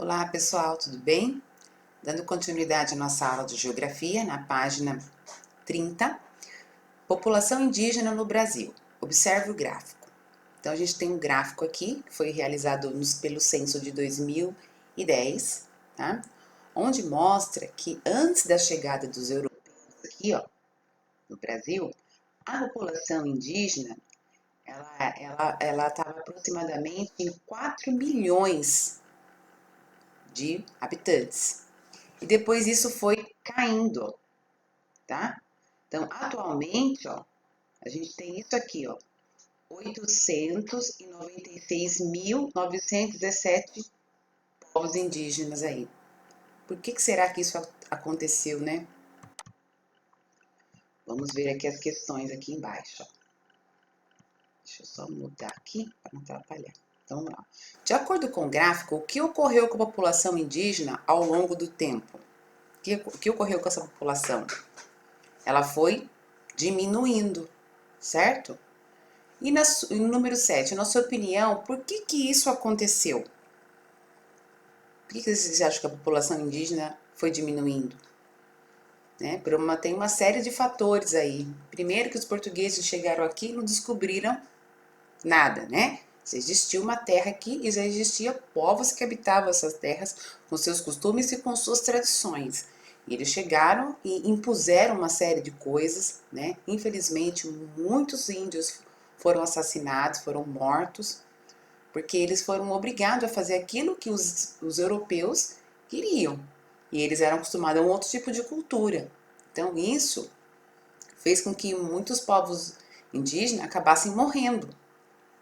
Olá pessoal, tudo bem? Dando continuidade à nossa aula de Geografia, na página 30, População Indígena no Brasil. Observe o gráfico. Então a gente tem um gráfico aqui, que foi realizado pelo censo de 2010, tá? Onde mostra que antes da chegada dos europeus aqui, ó, no Brasil, a população indígena, ela estava aproximadamente em 4 milhões de habitantes. E depois isso foi caindo, tá? Então, atualmente, ó, a gente tem isso aqui, ó, 896.917 povos indígenas aí. Por que será que isso aconteceu, né? Vamos ver aqui as questões aqui embaixo, ó. Deixa eu só mudar aqui para não atrapalhar. Então, vamos lá. De acordo com o gráfico, o que ocorreu com a população indígena ao longo do tempo? O que ocorreu com essa população? Ela foi diminuindo, certo? E no número 7, na sua opinião, por que isso aconteceu? Por que vocês acham que a população indígena foi diminuindo? Né? Tem uma série de fatores aí. Primeiro que os portugueses chegaram aqui e não descobriram nada, né? Já existia uma terra aqui e já existia povos que habitavam essas terras com seus costumes e com suas tradições. E eles chegaram e impuseram uma série de coisas, né? Infelizmente, muitos índios foram assassinados, foram mortos, porque eles foram obrigados a fazer aquilo que os europeus queriam. E eles eram acostumados a um outro tipo de cultura. Então, isso fez com que muitos povos indígenas acabassem morrendo,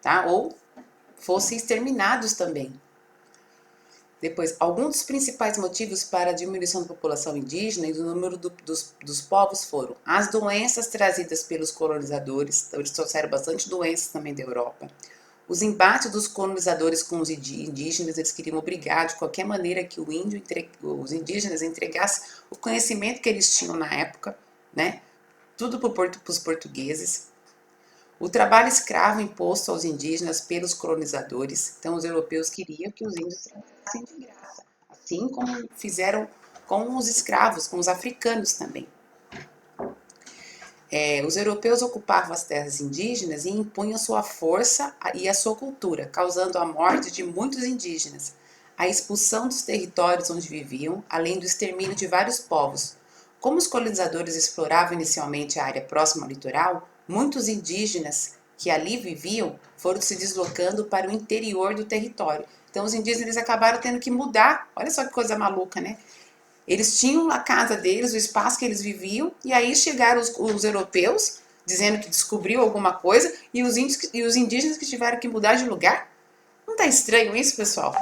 tá? Ou fossem exterminados também. Depois, alguns dos principais motivos para a diminuição da população indígena e do número dos povos foram as doenças trazidas pelos colonizadores, então eles trouxeram bastante doenças também da Europa. Os embates dos colonizadores com os indígenas, eles queriam obrigar de qualquer maneira que os indígenas entregassem o conhecimento que eles tinham na época, né? Tudo para os portugueses. O trabalho escravo imposto aos indígenas pelos colonizadores, então os europeus queriam que os índios trabalhassem de graça, assim como fizeram com os escravos, com os africanos também. Os europeus ocupavam as terras indígenas e impunham sua força e a sua cultura, causando a morte de muitos indígenas, a expulsão dos territórios onde viviam, além do extermínio de vários povos. Como os colonizadores exploravam inicialmente a área próxima ao litoral, muitos indígenas que ali viviam foram se deslocando para o interior do território. Então os indígenas eles acabaram tendo que mudar. Olha só que coisa maluca, né? Eles tinham a casa deles, o espaço que eles viviam, e aí chegaram os europeus, dizendo que descobriu alguma coisa, e os indígenas que tiveram que mudar de lugar. Não tá estranho isso, pessoal?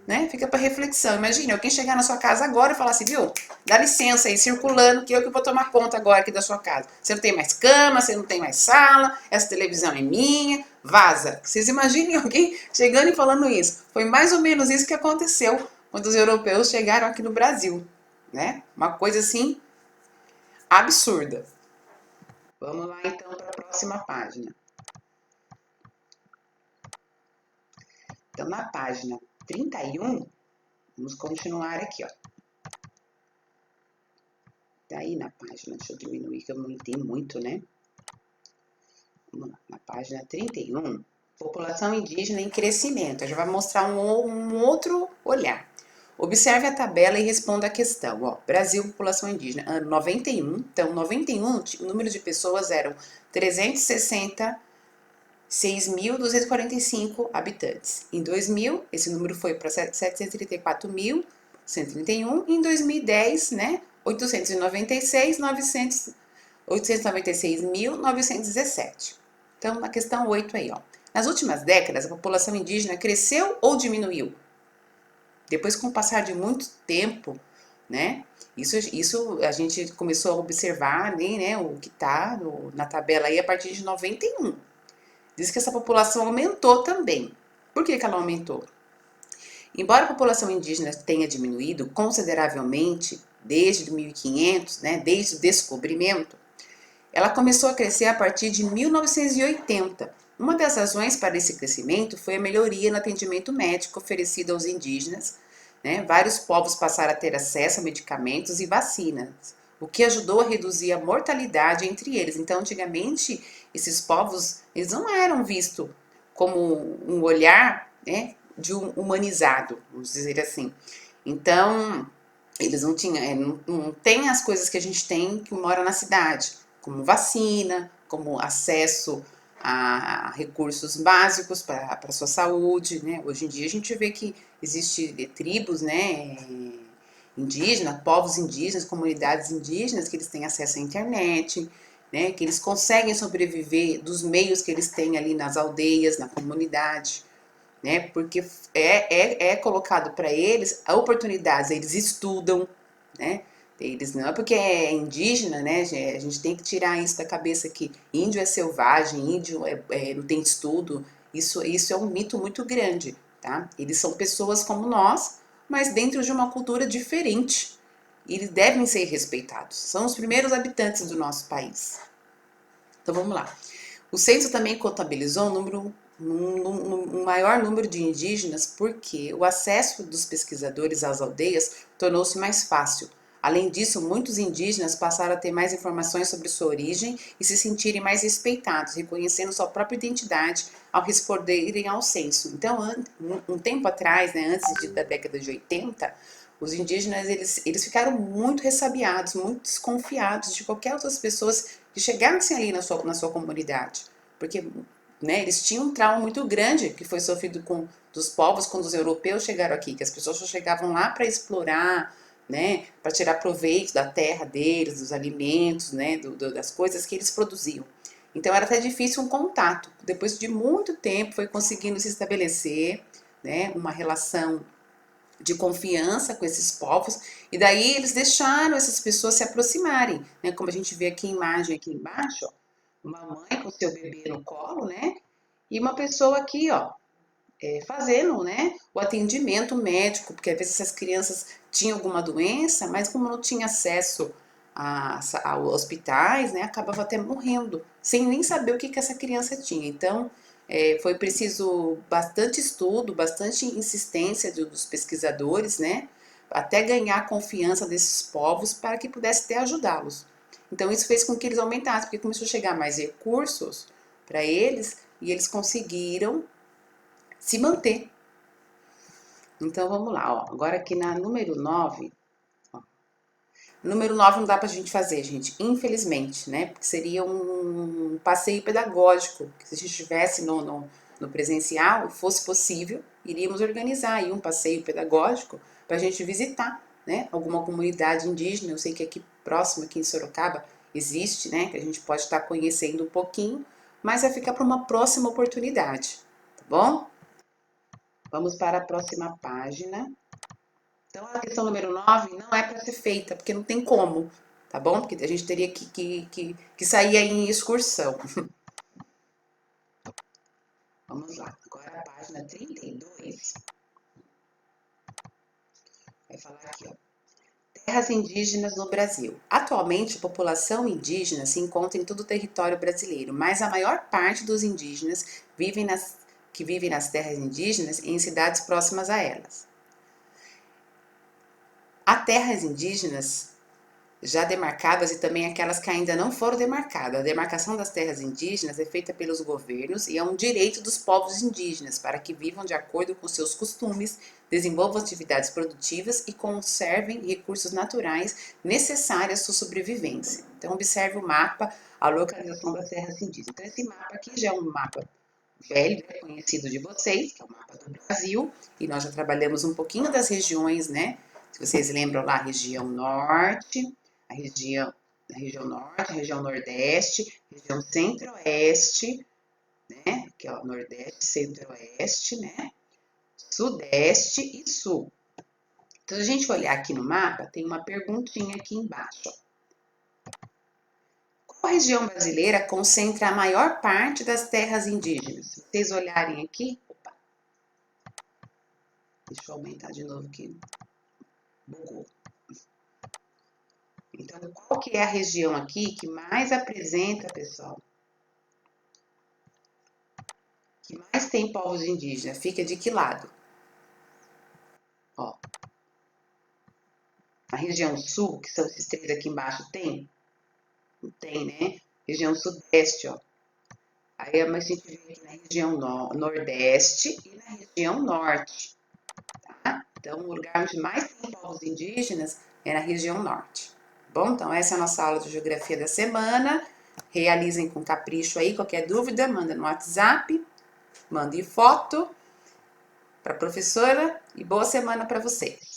Né? Fica para reflexão. Imagine alguém chegar na sua casa agora e falar assim, viu? Dá licença aí, circulando, que eu que vou tomar conta agora aqui da sua casa. Você não tem mais cama, você não tem mais sala, essa televisão é minha, vaza. Vocês imaginem alguém chegando e falando isso. Foi mais ou menos isso que aconteceu quando os europeus chegaram aqui no Brasil, né? Uma coisa assim absurda. Vamos lá então para a próxima página. Então, na página 31, vamos continuar aqui, ó. Daí na página, deixa eu diminuir que eu não entendi muito, né? Vamos lá, na página 31, população indígena em crescimento. Já vai mostrar um outro olhar. Observe a tabela e responda a questão. Ó, Brasil, população indígena, ano 91. Então, 91, o número de pessoas eram 366.245 habitantes. Em 2000, esse número foi para 734.131. Em 2010, né, 896.917. Então, na questão 8 aí, ó. Nas últimas décadas, a população indígena cresceu ou diminuiu? Depois, com o passar de muito tempo, né, isso a gente começou a observar, né, o que está na tabela aí a partir de 91. Diz que essa população aumentou também. Por que ela aumentou? Embora a população indígena tenha diminuído consideravelmente desde 1500, né, desde o descobrimento, ela começou a crescer a partir de 1980. Uma das razões para esse crescimento foi a melhoria no atendimento médico oferecido aos indígenas, né, vários povos passaram a ter acesso a medicamentos e vacinas, o que ajudou a reduzir a mortalidade entre eles. Então, antigamente, esses povos, eles não eram vistos como um olhar, né, de um humanizado, vamos dizer assim. Então, eles não tinham, não tem as coisas que a gente tem que mora na cidade, como vacina, como acesso a recursos básicos para a sua saúde, né? Hoje em dia a gente vê que existe tribos, né, indígenas, povos indígenas, comunidades indígenas que eles têm acesso à internet, né, que eles conseguem sobreviver dos meios que eles têm ali nas aldeias, na comunidade, né? Porque é colocado para eles a oportunidades, eles estudam, né? Eles não é porque é indígena, né? A gente tem que tirar isso da cabeça que índio é selvagem, índio não tem estudo. Isso é um mito muito grande, tá? Eles são pessoas como nós, mas dentro de uma cultura diferente. E eles devem ser respeitados. São os primeiros habitantes do nosso país. Então vamos lá. O censo também contabilizou um maior número de indígenas porque o acesso dos pesquisadores às aldeias tornou-se mais fácil. Além disso, muitos indígenas passaram a ter mais informações sobre sua origem e se sentirem mais respeitados, reconhecendo sua própria identidade ao responderem ao censo. Então, um tempo atrás, né, da década de 80, os indígenas eles ficaram muito ressabiados, muito desconfiados de qualquer outras pessoas que chegassem ali na sua comunidade. Porque, né, eles tinham um trauma muito grande que foi sofrido com dos povos quando os europeus chegaram aqui, que as pessoas só chegavam lá para explorar, né, para tirar proveito da terra deles, dos alimentos, né, das coisas que eles produziam. Então era até difícil um contato. Depois de muito tempo foi conseguindo se estabelecer, né, uma relação de confiança com esses povos, e daí eles deixaram essas pessoas se aproximarem, né? Como a gente vê aqui a imagem aqui embaixo, ó, uma mãe com seu bebê no colo, né? E uma pessoa aqui, ó, fazendo, né, o atendimento médico, porque às vezes essas crianças tinham alguma doença, mas como não tinha acesso a hospitais, né, acabava até morrendo, sem nem saber o que, que essa criança tinha. Então, foi preciso bastante estudo, bastante insistência dos pesquisadores, né, até ganhar a confiança desses povos para que pudesse até ajudá-los. Então, isso fez com que eles aumentassem, porque começou a chegar mais recursos para eles e eles conseguiram se manter. Então vamos lá, ó. Agora aqui na número 9, ó. Número 9 não dá pra gente fazer, gente, infelizmente, né? Porque seria um passeio pedagógico, que se a gente estivesse no presencial, fosse possível, iríamos organizar aí um passeio pedagógico pra gente visitar, né? Alguma comunidade indígena, eu sei que aqui próximo, aqui em Sorocaba, existe, né? Que a gente pode estar conhecendo um pouquinho, mas vai ficar para uma próxima oportunidade, tá bom? Vamos para a próxima página. Então, a questão número 9 não é para ser feita, porque não tem como, tá bom? Porque a gente teria que sair aí em excursão. Vamos lá. Agora a página 32 vai falar aqui, ó. Terras indígenas no Brasil. Atualmente, a população indígena se encontra em todo o território brasileiro, mas a maior parte dos indígenas que vivem nas terras indígenas em cidades próximas a elas. Há terras indígenas já demarcadas e também aquelas que ainda não foram demarcadas. A demarcação das terras indígenas é feita pelos governos e é um direito dos povos indígenas para que vivam de acordo com seus costumes, desenvolvam atividades produtivas e conservem recursos naturais necessários à sua sobrevivência. Então, observe o mapa, a localização das terras indígenas. Então, esse mapa aqui já é um mapa velho, né, conhecido de vocês, que é o mapa do Brasil, e nós já trabalhamos um pouquinho das regiões, né? Se vocês lembram lá, a região norte, a região norte, a região nordeste, região centro-oeste, né? Que é o nordeste, centro-oeste, né? Sudeste e sul. Então, se a gente olhar aqui no mapa, tem uma perguntinha aqui embaixo. Qual região brasileira concentra a maior parte das terras indígenas? Se vocês olharem aqui, opa, deixa eu aumentar de novo aqui. Bugou. Então, qual que é a região aqui que mais apresenta, pessoal? Que mais tem povos indígenas? Fica de que lado? Ó, região sul, que são esses três aqui embaixo, tem? Não tem, né? Região sudeste, ó. Aí a gente vê aqui na região nordeste e na região norte, tá? Então, o lugar onde mais tem povos indígenas é na região norte. Bom, então essa é a nossa aula de geografia da semana. Realizem com capricho aí. Qualquer dúvida, manda no WhatsApp, mande foto para a professora e boa semana para vocês.